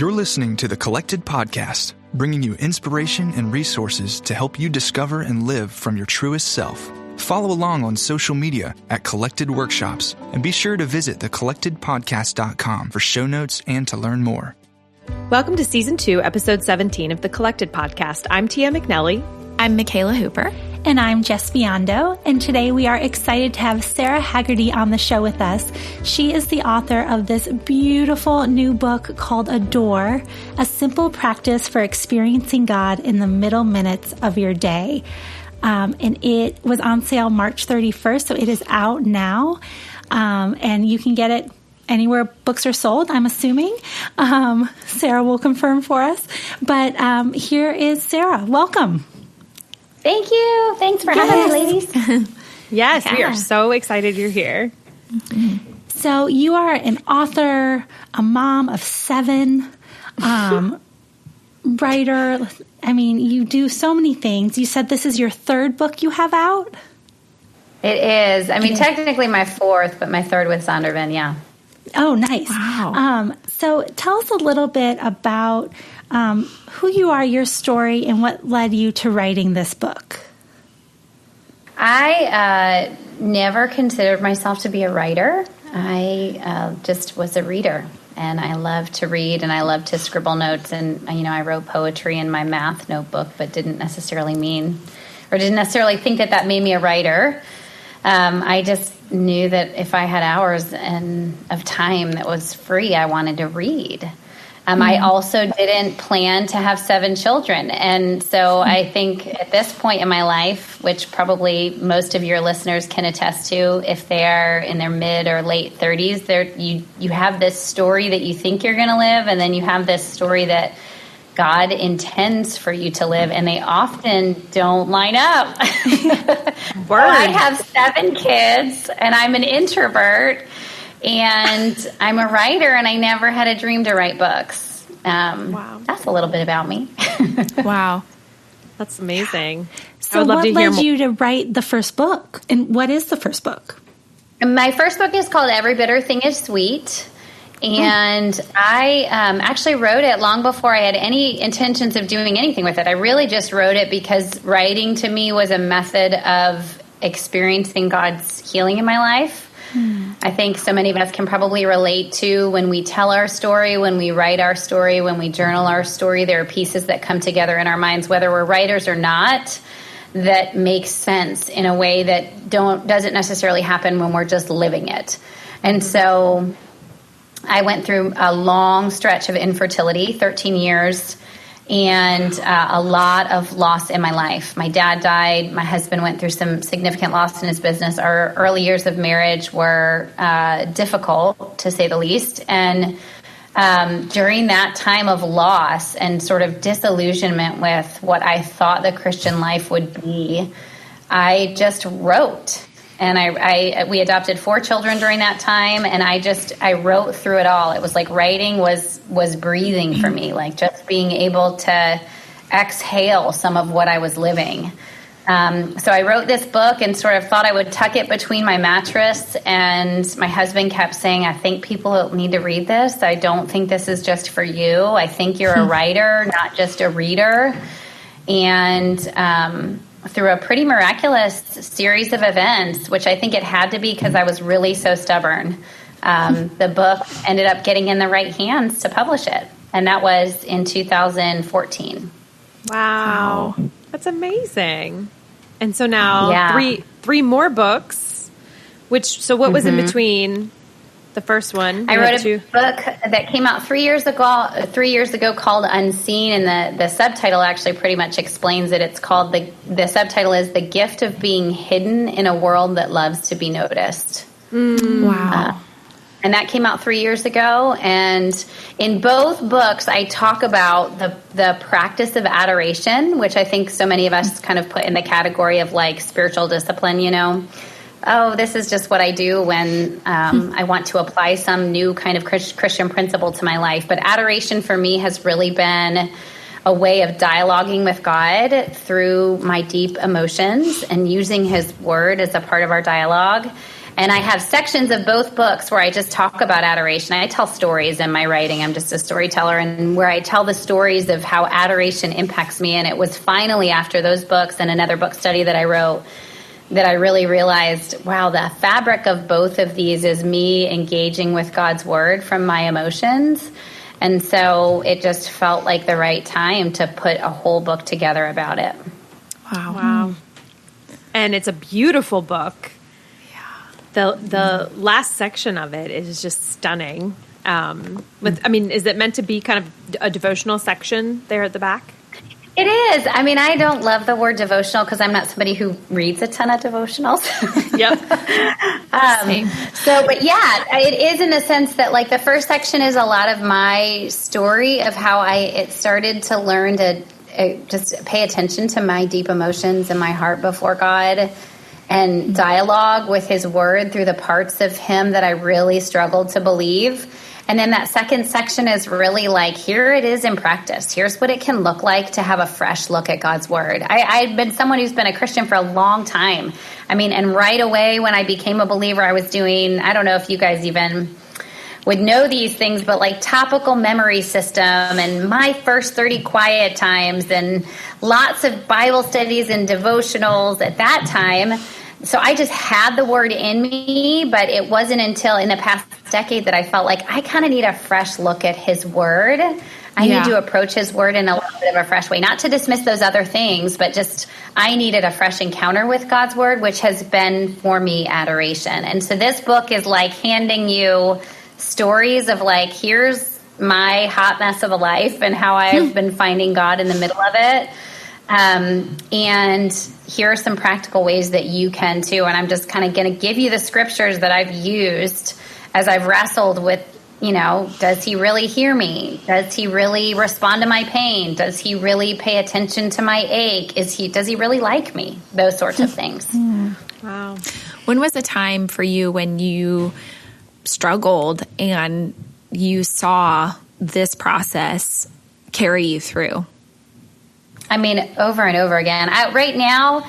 You're listening to the Collected Podcast, bringing you inspiration and resources to help you discover and live from your truest self. Follow along on social media at Collected Workshops, and be sure to visit thecollectedpodcast.com for show notes and to learn more. Welcome to Season 2, Episode 17 of the Collected Podcast. I'm Tia McNelly. I'm Michaela Hooper. And I'm Jess Biondo, and today we are excited to have Sara Hagerty on the show with us. She is the author of this beautiful new book called Adore, a simple practice for experiencing God in the middle minutes of your day. And it was on sale March 31st, so it is out now, and you can get it anywhere books are sold, I'm assuming. Sara will confirm for us. But here is Sara. Welcome. Thank you. Thanks for having me, ladies. Yes, we are so excited you're here. Mm-hmm. So you are an author, a mom of 7, writer. I mean, you do so many things. You said this is your 3rd book you have out? It is. I mean, technically my 4th, but my 3rd with Zondervan, yeah. Oh, nice. Wow. So tell us a little bit about who you are, your story, and what led you to writing this book. I never considered myself to be a writer. I just was a reader, and I love to read, and I love to scribble notes, and, I wrote poetry in my math notebook, but didn't necessarily think that made me a writer. I just knew that if I had hours of time that was free, I wanted to read. I also didn't plan to have 7 children. And so I think at this point in my life, which probably most of your listeners can attest to, if they are in their mid or late 30s, you have this story that you think you're going to live, and then you have this story that God intends for you to live, and they often don't line up. I have 7 kids, and I'm an introvert, and I'm a writer, and I never had a dream to write books. Wow. That's a little bit about me. Wow. That's amazing. So I would love what to hear led you to write the first book? And what is the first book? My first book is called Every Bitter Thing is Sweet. And I actually wrote it long before I had any intentions of doing anything with it. I really just wrote it because writing to me was a method of experiencing God's healing in my life. I think so many of us can probably relate to when we tell our story, when we write our story, when we journal our story, there are pieces that come together in our minds, whether we're writers or not, that make sense in a way that doesn't necessarily happen when we're just living it. And so I went through a long stretch of infertility, 13 years, and a lot of loss in my life. My dad died. My husband went through some significant loss in his business. Our early years of marriage were difficult, to say the least. And during that time of loss and sort of disillusionment with what I thought the Christian life would be, I just wrote. And we adopted 4 children during that time, and I wrote through it all. It was like writing was breathing for me, like just being able to exhale some of what I was living. So I wrote this book and sort of thought I would tuck it between my mattress, and my husband kept saying, I think people need to read this. I don't think this is just for you. I think you're a writer, not just a reader. And through a pretty miraculous series of events, which I think it had to be because I was really so stubborn, the book ended up getting in the right hands to publish it. And that was in 2014. Wow. That's amazing. And so now 3 more books, so what was in between the first one? I wrote a book that came out 3 years ago called Unseen, and the subtitle actually pretty much explains it. It's called, the subtitle is The Gift of Being Hidden in a World That Loves to Be Noticed. Wow. And that came out 3 years ago. And in both books, I talk about the practice of adoration, which I think so many of us kind of put in the category of like spiritual discipline, Oh, this is just what I do when I want to apply some new kind of Christian principle to my life. But adoration for me has really been a way of dialoguing with God through my deep emotions and using His Word as a part of our dialogue. And I have sections of both books where I just talk about adoration. I tell stories in my writing. I'm just a storyteller, and where I tell the stories of how adoration impacts me. And it was finally after those books and another book study that I wrote that I really realized, wow, the fabric of both of these is me engaging with God's word from my emotions. And so it just felt like the right time to put a whole book together about it. Wow. And it's a beautiful book. The last section of it is just stunning. Is it meant to be kind of a devotional section there at the back? It is. I mean, I don't love the word devotional because I'm not somebody who reads a ton of devotionals. Yep. But yeah, it is in the sense that like the first section is a lot of my story of how it started to learn to just pay attention to my deep emotions and my heart before God, and dialogue with his word through the parts of him that I really struggled to believe. And then that second section is really like, here it is in practice. Here's what it can look like to have a fresh look at God's word. I've been someone who's been a Christian for a long time. I mean, and right away when I became a believer, I was doing, I don't know if you guys even would know these things, but like topical memory system and my first 30 quiet times and lots of Bible studies and devotionals at that time. So I just had the word in me, but it wasn't until in the past decade that I felt like I kind of need a fresh look at his word. I need to approach his word in a little bit of a fresh way, not to dismiss those other things, but just I needed a fresh encounter with God's word, which has been for me adoration. And so this book is like handing you stories of like, here's my hot mess of a life and how I've been finding God in the middle of it. And here are some practical ways that you can too. And I'm just kind of going to give you the scriptures that I've used as I've wrestled with, does he really hear me? Does he really respond to my pain? Does he really pay attention to my ache? Does he really like me? Those sorts of things. Wow. When was the time for you when you struggled and you saw this process carry you through? I mean, over and over again. Right now,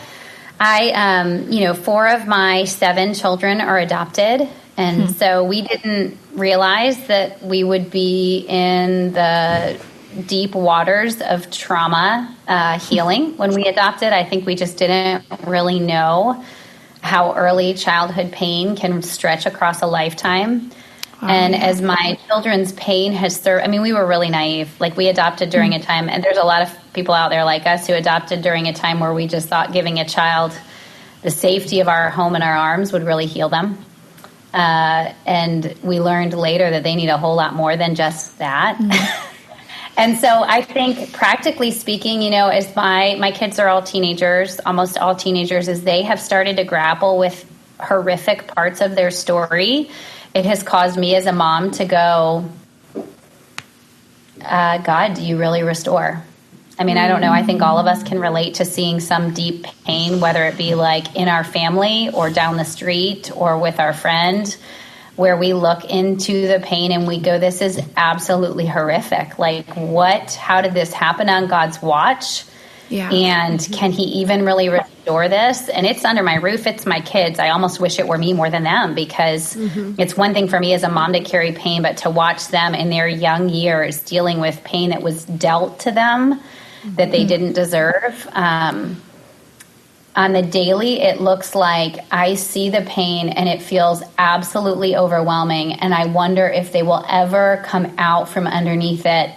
4 of my 7 children are adopted. And so we didn't realize that we would be in the deep waters of trauma healing when we adopted. I think we just didn't really know how early childhood pain can stretch across a lifetime. And as my children's pain has served, we were really naive. Like we adopted during a time, and there's a lot of people out there like us who adopted during a time where we just thought giving a child the safety of our home and our arms would really heal them. And we learned later that they need a whole lot more than just that. And so I think practically speaking, as my kids are all teenagers, almost all teenagers, as they have started to grapple with horrific parts of their story, it has caused me as a mom to go, God, do you really restore? I don't know. I think all of us can relate to seeing some deep pain, whether it be like in our family or down the street or with our friend, where we look into the pain and we go, this is absolutely horrific. Like how did this happen on God's watch? Yeah. And can he even really restore this? And it's under my roof. It's my kids. I almost wish it were me more than them, because it's one thing for me as a mom to carry pain, but to watch them in their young years dealing with pain that was dealt to them that they didn't deserve. On the daily, it looks like I see the pain and it feels absolutely overwhelming. And I wonder if they will ever come out from underneath it.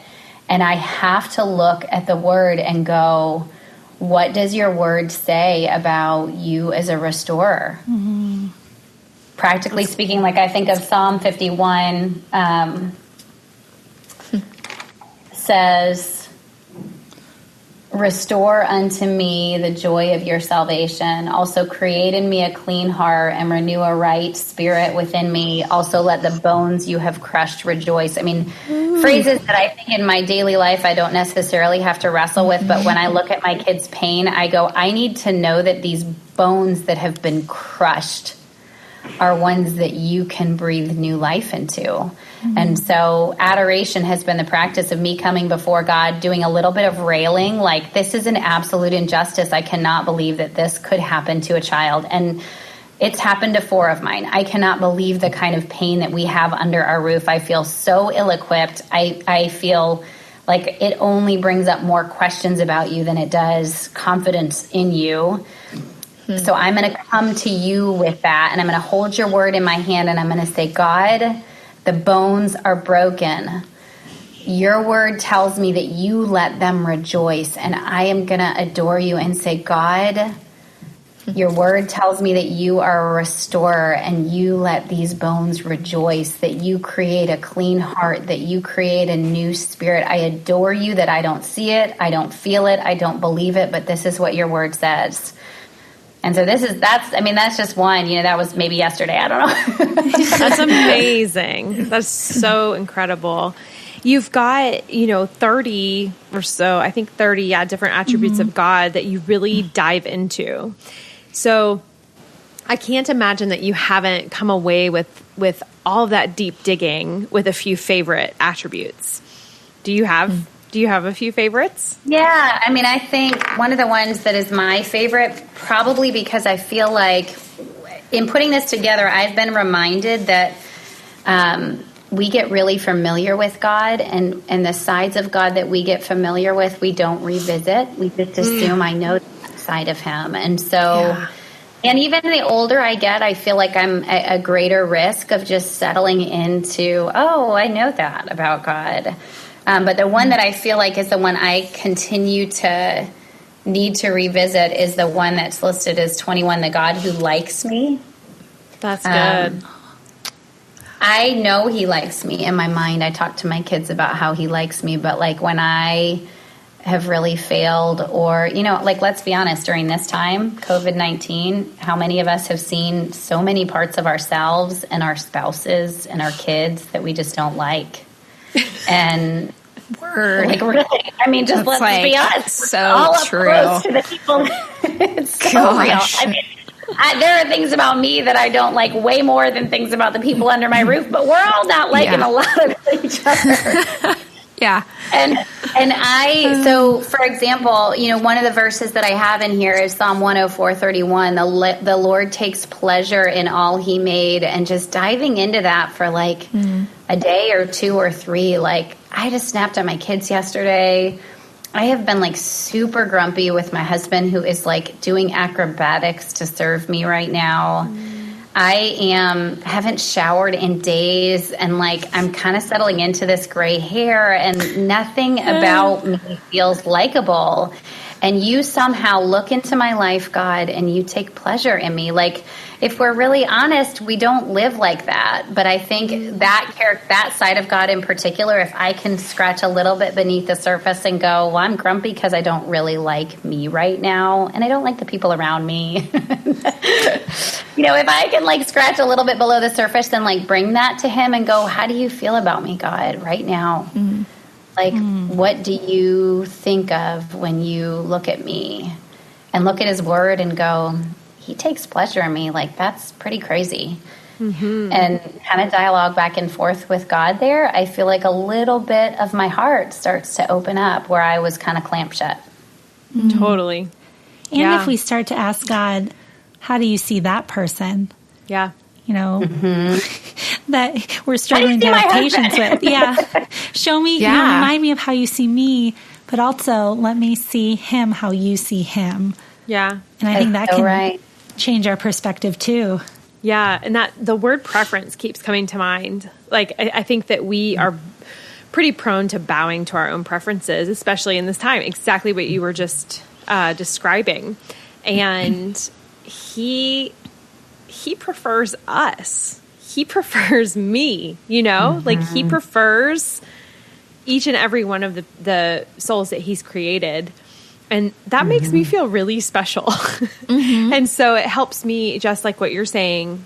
And I have to look at the word and go, what does your word say about you as a restorer? Practically speaking, like I think of Psalm 51 says, restore unto me the joy of your salvation. Also create in me a clean heart and renew a right spirit within me. Also let the bones you have crushed rejoice. Phrases that I think in my daily life I don't necessarily have to wrestle with, but when I look at my kids' pain, I go, I need to know that these bones that have been crushed are ones that you can breathe new life into. And so adoration has been the practice of me coming before God, doing a little bit of railing, like this is an absolute injustice. I cannot believe that this could happen to a child. And It's happened to 4 of mine. I cannot believe the kind of pain that we have under our roof. I feel so ill-equipped. I feel like it only brings up more questions about you than it does confidence in you. So I'm going to come to you with that, and I'm going to hold your word in my hand, and I'm going to say, God, the bones are broken. Your word tells me that you let them rejoice, and I am going to adore you and say, God, your word tells me that you are a restorer, and you let these bones rejoice, that you create a clean heart, that you create a new spirit. I adore you that I don't see it, I don't feel it, I don't believe it, but this is what your word says. And so that's just one, that was maybe yesterday. I don't know. That's amazing. That's so incredible. You've got, 30 or so, I think 30, different attributes of God that you really dive into. So I can't imagine that you haven't come away with all of that deep digging with a few favorite attributes. Do you have a few favorites? Yeah. I think one of the ones that is my favorite, probably because I feel like in putting this together, I've been reminded that we get really familiar with God, and the sides of God that we get familiar with, we don't revisit. We just assume I know that side of him. And so, and even the older I get, I feel like I'm at a greater risk of just settling into, I know that about God. But the one that I feel like is the one I continue to need to revisit is the one that's listed as 21, the God who likes me. That's good. I know he likes me in my mind. I talk to my kids about how he likes me, but like when I have really failed or, let's be honest, during this time, COVID-19, how many of us have seen so many parts of ourselves and our spouses and our kids that we just don't like? And like really, just let's be honest. So all up true. Close to the people. It's so real. There are things about me that I don't like way more than things about the people under my roof, but we're all not liking a lot of each other. Yeah. So for example, one of the verses that I have in here is Psalm 104:31. The Lord takes pleasure in all he made, and just diving into that for like a day or 2 or 3. Like I just snapped at my kids yesterday. I have been like super grumpy with my husband, who is like doing acrobatics to serve me right now. I haven't showered in days, and like I'm kind of settling into this gray hair, and nothing about me feels likable. And you somehow look into my life, God, and you take pleasure in me. Like, if we're really honest, we don't live like that. But I think that side of God in particular, if I can scratch a little bit beneath the surface and go, well, I'm grumpy because I don't really like me right now, and I don't like the people around me. If I can like scratch a little bit below the surface and like bring that to him and go, how do you feel about me, God, right now? What do you think of when you look at me and look at his word and go, he takes pleasure in me? Like, that's pretty crazy. And kind of dialogue back and forth with God there. I feel like a little bit of my heart starts to open up where I was kind of clamped shut. Totally. And if we start to ask God, how do you see that person? Yeah. That we're struggling to have patience with. Yeah. Show me, remind me of how you see me, but also let me see him how you see him. Yeah. And I think that can change our perspective too. Yeah. And that the word preference keeps coming to mind. Like, I think that we are pretty prone to bowing to our own preferences, especially in this time, exactly what you were just describing. And he prefers us. He prefers me, like he prefers each and every one of the souls that he's created. And that makes me feel really special. And so it helps me, just like what you're saying,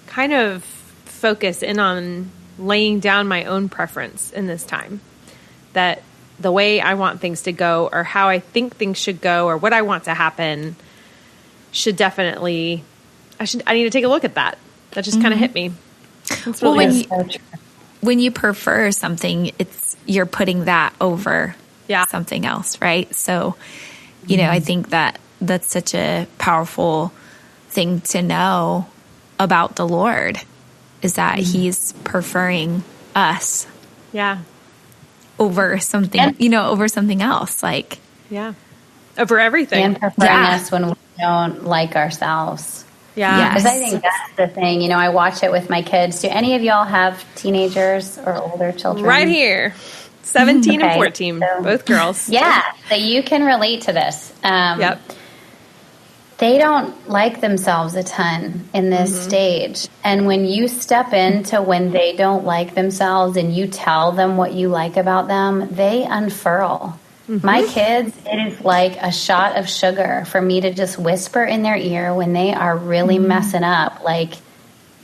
kind of focus in on laying down my own preference in this time. That the way I want things to go, or how I think things should go, or what I want to happen should definitely, I need to take a look at that. That just kind of hit me. That's really when you prefer something, you're putting that over something else, right? So, I think that's such a powerful thing to know about the Lord is that he's preferring us. Yeah. Over something, over something else. Like, yeah. Over everything. And preferring us when we don't like ourselves. Yeah. Because I think that's the thing. I watch it with my kids. Do any of y'all have teenagers or older children? Right here. 17 and 14, so, both girls. Yeah. So you can relate to this. Yep. They don't like themselves a ton in this stage. And when you step into when they don't like themselves and you tell them what you like about them, they unfurl. My kids, it is like a shot of sugar for me to just whisper in their ear when they are really messing up, like,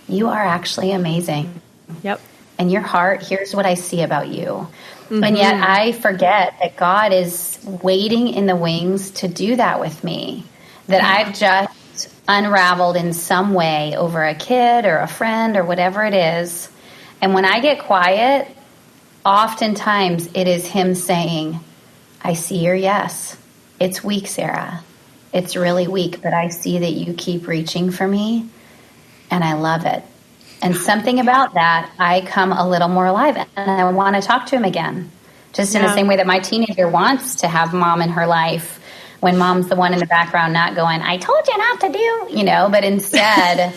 you are actually amazing. Yep. And your heart, here's what I see about you. And yet I forget that God is waiting in the wings to do that with me, that I've just unraveled in some way over a kid or a friend or whatever it is. And when I get quiet, oftentimes it is him saying, I see your yes. It's weak, Sarah. It's really weak, but I see that you keep reaching for me, and I love it. And something about that, I come a little more alive, and I want to talk to him again. Just in the same way that my teenager wants to have mom in her life, when mom's the one in the background not going, I told you not to do, but instead,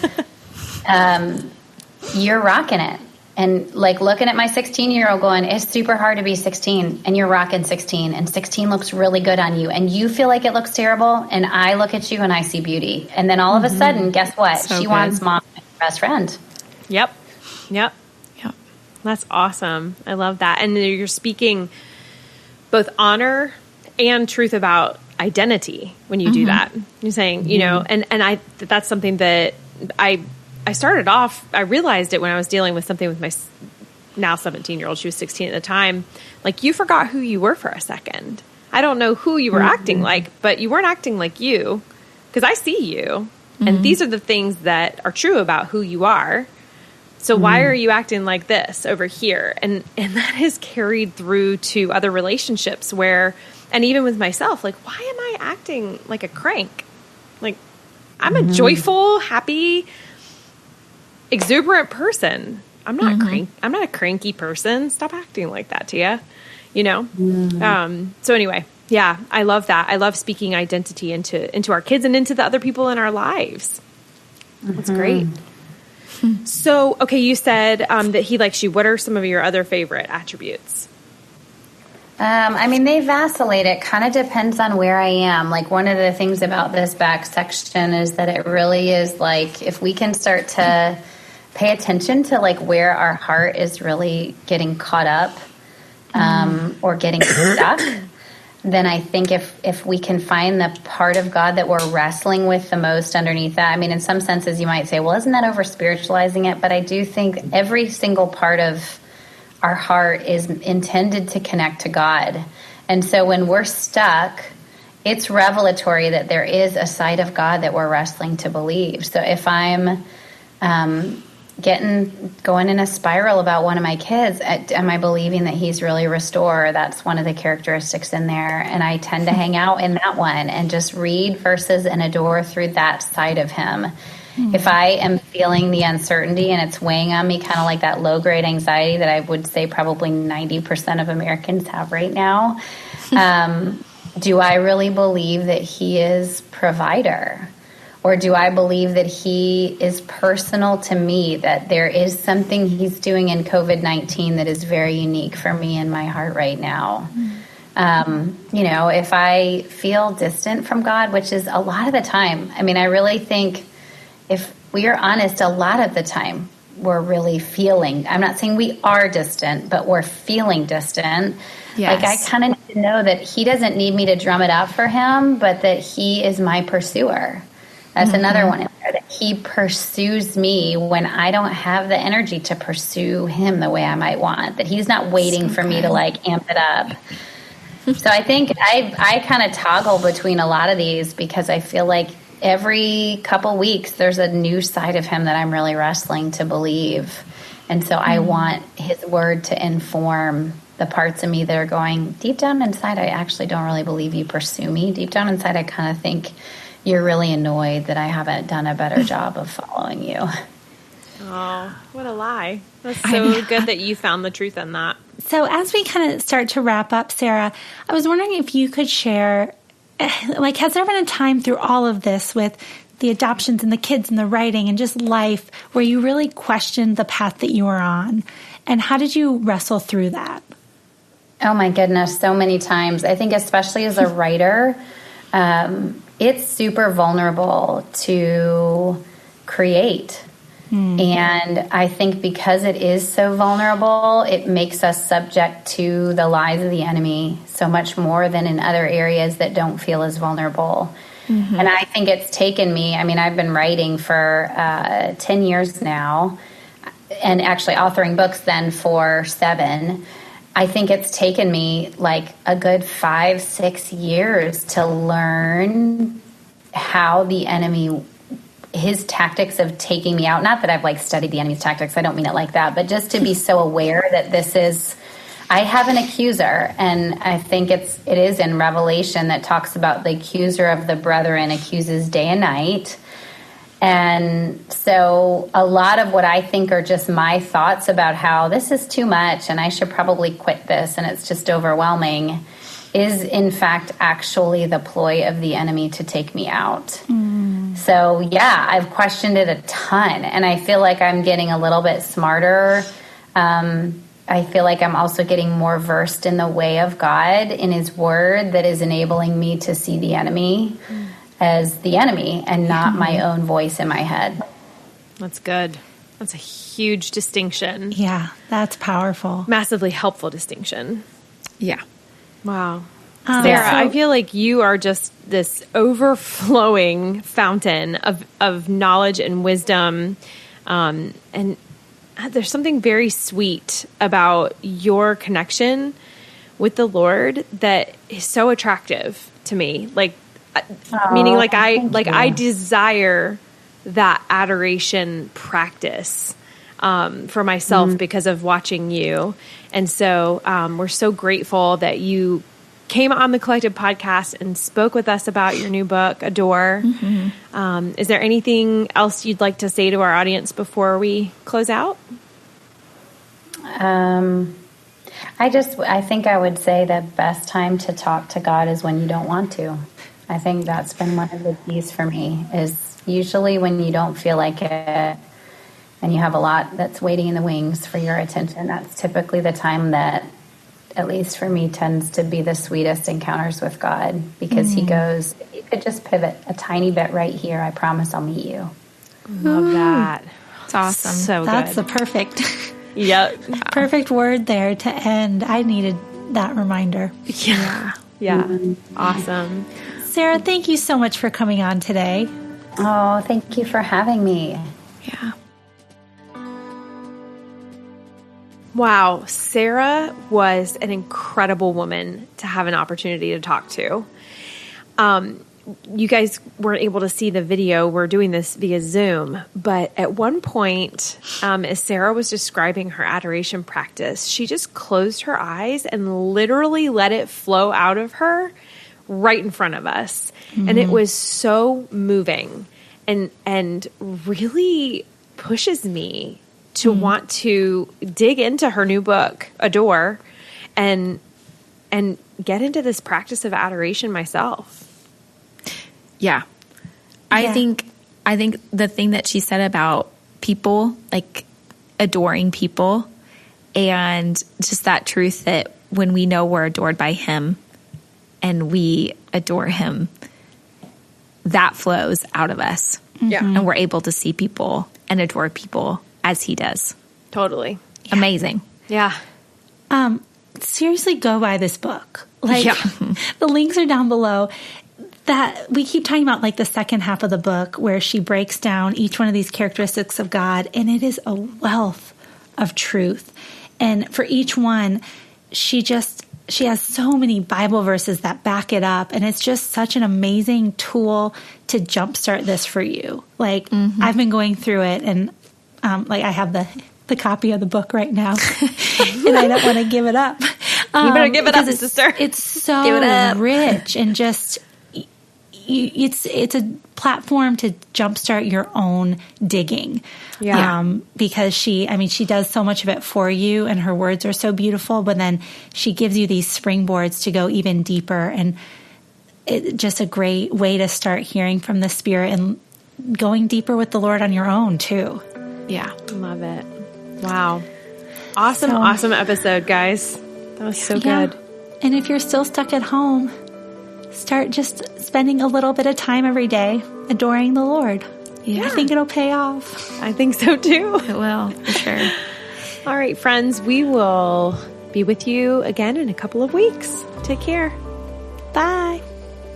you're rocking it. And like looking at my 16-year-old going, it's super hard to be 16 and you're rocking 16 and 16 looks really good on you and you feel like it looks terrible and I look at you and I see beauty. And then all of a sudden, guess what? She wants mom as her best friend. Yep. That's awesome. I love that. And you're speaking both honor and truth about identity when you do that. You're saying, and that's something that I started off, I realized it when I was dealing with something with my now 17-year-old. She was 16 at the time. Like, you forgot who you were for a second. I don't know who you were acting like, but you weren't acting like you, because I see you. And these are the things that are true about who you are. So why are you acting like this over here? And that has carried through to other relationships where, and even with myself, like, why am I acting like a crank? Like, I'm a joyful, happy, exuberant person. I'm not a cranky person. Stop acting like that, Tia. So anyway, yeah, I love that. I love speaking identity into our kids and into the other people in our lives. That's great. So, okay, you said that he likes you. What are some of your other favorite attributes? They vacillate. It kind of depends on where I am. Like, one of the things about this back section is that it really is like, if we can start to pay attention to like where our heart is really getting caught up or getting stuck, then I think if we can find the part of God that we're wrestling with the most underneath that, in some senses you might say, well, isn't that over spiritualizing it? But I do think every single part of our heart is intended to connect to God. And so when we're stuck, it's revelatory that there is a side of God that we're wrestling to believe. So if I'm going in a spiral about one of my kids, am I believing that he's really a restorer? That's one of the characteristics in there. And I tend to hang out in that one and just read verses and adore through that side of him. If I am feeling the uncertainty and it's weighing on me, kind of like that low-grade anxiety that I would say probably 90% of Americans have right now, do I really believe that he is provider? Or do I believe that he is personal to me, that there is something he's doing in COVID-19 that is very unique for me in my heart right now? If I feel distant from God, which is a lot of the time, I really think if we are honest, a lot of the time we're really feeling, I'm not saying we are distant, but we're feeling distant. Yes. Like, I kind of need to know that he doesn't need me to drum it up for him, but that he is my pursuer. That's another one in there, that he pursues me when I don't have the energy to pursue him the way I might want, that he's not waiting for me to like amp it up. So I think I kind of toggle between a lot of these because I feel like every couple weeks there's a new side of him that I'm really wrestling to believe. And so I want his word to inform the parts of me that are going, deep down inside, I actually don't really believe you pursue me. Deep down inside, I kind of think you're really annoyed that I haven't done a better job of following you. Oh, what a lie. That's so good that you found the truth in that. So as we kind of start to wrap up, Sara, I was wondering if you could share, like, has there been a time through all of this with the adoptions and the kids and the writing and just life where you really questioned the path that you were on? And how did you wrestle through that? Oh my goodness, so many times. I think especially as a writer, it's super vulnerable to create. And I think because it is so vulnerable, it makes us subject to the lies of the enemy so much more than in other areas that don't feel as vulnerable. And I think it's taken me, I mean, I've been writing for 10 years now, and actually authoring books then for 7. I think it's taken me like a good 5-6 years to learn how the enemy, his tactics of taking me out. Not that I've like studied the enemy's tactics. I don't mean it like that, but just to be so aware that this is, I have an accuser. And I think it is in Revelation that talks about the accuser of the brethren accuses day and night. And so a lot of what I think are just my thoughts about how this is too much and I should probably quit this and it's just overwhelming is in fact actually the ploy of the enemy to take me out. So yeah, I've questioned it a ton, and I feel like I'm getting a little bit smarter. I feel like I'm also getting more versed in the way of God, in his word, that is enabling me to see the enemy as the enemy and not my own voice in my head. That's good. That's a huge distinction. Yeah, that's powerful. Massively helpful distinction. Yeah. Wow. Sara, I feel like you are just this overflowing fountain of knowledge and wisdom. And there's something very sweet about your connection with the Lord that is so attractive to me. Like, meaning like I desire that adoration practice for myself because of watching you. And so we're so grateful that you came on the Collected podcast and spoke with us about your new book, Adore. Is there anything else you'd like to say to our audience before we close out? I think I would say the best time to talk to God is when you don't want to. I think that's been one of the keys for me, is usually when you don't feel like it and you have a lot that's waiting in the wings for your attention. That's typically the time that, at least for me, tends to be the sweetest encounters with God, because he goes, if you could just pivot a tiny bit right here, I promise I'll meet you. Love that. It's awesome. So That's good. the perfect, Perfect word there to end. I needed that reminder. Yeah. Awesome. Sara, thank you so much for coming on today. Oh, thank you for having me. Yeah. Wow, Sara was an incredible woman to have an opportunity to talk to. You guys weren't able to see the video. We're doing this via Zoom. But at one point, as Sara was describing her adoration practice, she just closed her eyes and literally let it flow out of her right in front of us. And it was so moving and really pushes me to want to dig into her new book, Adore, and get into this practice of adoration myself. Yeah. I think the thing that she said about people, like adoring people, and just that truth that when we know we're adored by him and we adore him, that flows out of us. Yeah. And we're able to see people and adore people as he does. Totally. Amazing. Yeah. Seriously, go buy this book. Like, the links are down below. That we keep talking about, like the second half of the book where she breaks down each one of these characteristics of God, and it is a wealth of truth. And for each one, she has so many Bible verses that back it up, and it's just such an amazing tool to jumpstart this for you. Like, I've been going through it, and like I have the copy of the book right now, and I don't want to give it up. You better give it up, sister. It's so rich and just, it's a platform to jumpstart your own digging. Because she does so much of it for you, and her words are so beautiful, but then she gives you these springboards to go even deeper, and it's just a great way to start hearing from the Spirit and going deeper with the Lord on your own too. Yeah. Love it. Wow. Awesome episode, guys. That was so good. And if you're still stuck at home, start just spending a little bit of time every day adoring the Lord. Yeah. I think it'll pay off. I think so too. It will, for sure. All right, friends, we will be with you again in a couple of weeks. Take care. Bye.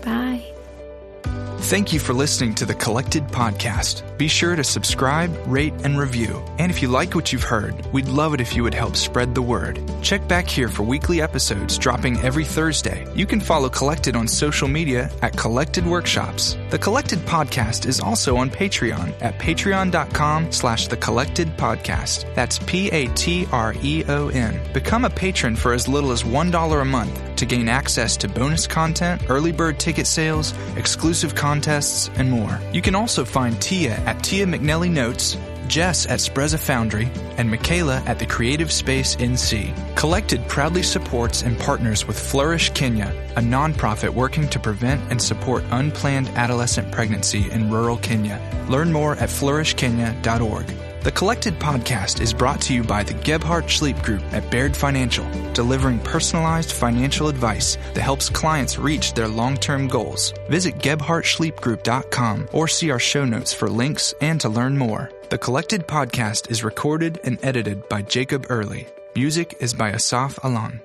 Bye. Thank you for listening to the Collected Podcast. Be sure to subscribe, rate, and review. And if you like what you've heard, we'd love it if you would help spread the word. Check back here for weekly episodes dropping every Thursday. You can follow Collected on social media at Collected Workshops. The Collected Podcast is also on Patreon at patreon.com/The Collected Podcast. That's Patreon. Become a patron for as little as $1 a month to gain access to bonus content, early bird ticket sales, exclusive contests, and more. You can also find Tia at Tia McNelly Notes, Jess at Spreza Foundry, and Michaela at The Creative Space NC. Collected proudly supports and partners with Flourish Kenya, a nonprofit working to prevent and support unplanned adolescent pregnancy in rural Kenya. Learn more at flourishkenya.org. The Collected Podcast is brought to you by the Gebhardt Schleip Group at Baird Financial, delivering personalized financial advice that helps clients reach their long-term goals. Visit GebhardtSchleipGroup.com or see our show notes for links and to learn more. The Collected Podcast is recorded and edited by Jacob Early. Music is by Asaf Alan.